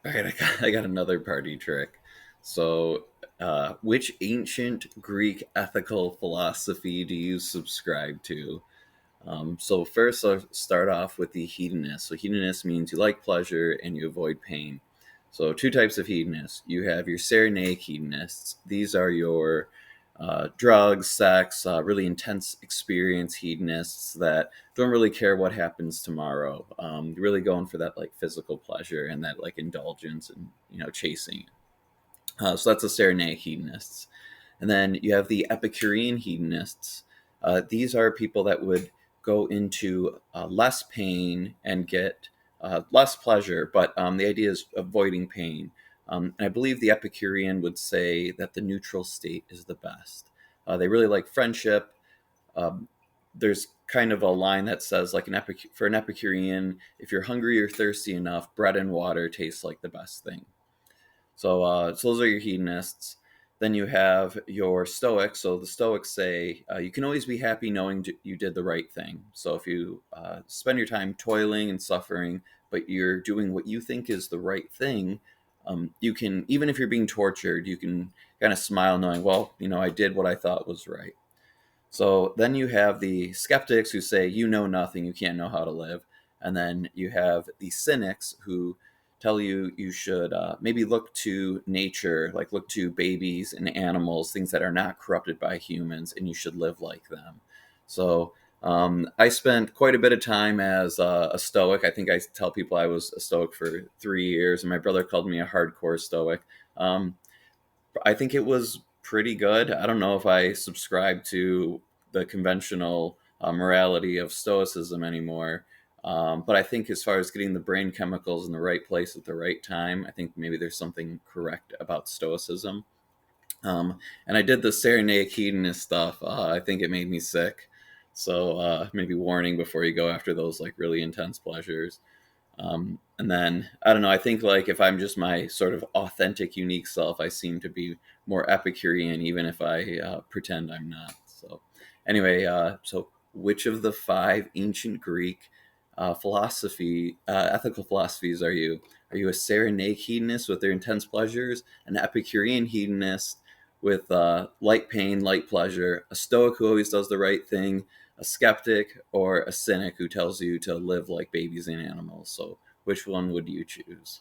All right, I got another party trick. So, which ancient Greek ethical philosophy do you subscribe to? So first, I'll start off with the hedonist. So hedonist means you like pleasure and you avoid pain. So two types of hedonists. You have your Cyrenaic hedonists. These are your drugs, sex, really intense experience hedonists that don't really care what happens tomorrow. You're really going for that like physical pleasure and that like indulgence and chasing. So that's the Cyrenaic hedonists. And then you have the Epicurean hedonists. These are people that would go into less pain and get less pleasure, but the idea is avoiding pain. And I believe the Epicurean would say that the neutral state is the best. They really like friendship. Um, there's kind of a line that says, like for an Epicurean, if you're hungry or thirsty enough, bread and water tastes like the best thing. So those are your hedonists. Then you have your Stoics. So the Stoics say you can always be happy knowing you did the right thing. So if you spend your time toiling and suffering, but you're doing what you think is the right thing, you can, even if you're being tortured, you can kind of smile knowing, well, I did what I thought was right. So then you have the skeptics who say, you know nothing, you can't know how to live. And then you have the cynics who tell you you should maybe look to nature, like look to babies and animals, things that are not corrupted by humans, and you should live like them. So I spent quite a bit of time as a Stoic. I think I tell people I was a Stoic for 3 years, and my brother called me a hardcore Stoic. Um, I think it was pretty good. I don't know if I subscribe to the conventional morality of Stoicism anymore. But I think as far as getting the brain chemicals in the right place at the right time, I think maybe there's something correct about Stoicism. And I did the Cyrenaic Hedonist stuff. I think it made me sick. So maybe warning before you go after those like really intense pleasures. And then I don't know. I think like if I'm just my sort of authentic, unique self, I seem to be more Epicurean, even if I pretend I'm not. So anyway, so which of the five ancient Greek ethical philosophies are you? Are you a Cyrenaic hedonist with their intense pleasures, an Epicurean hedonist with light pain, light pleasure, a Stoic who always does the right thing, a skeptic, or a cynic who tells you to live like babies and animals? So which one would you choose?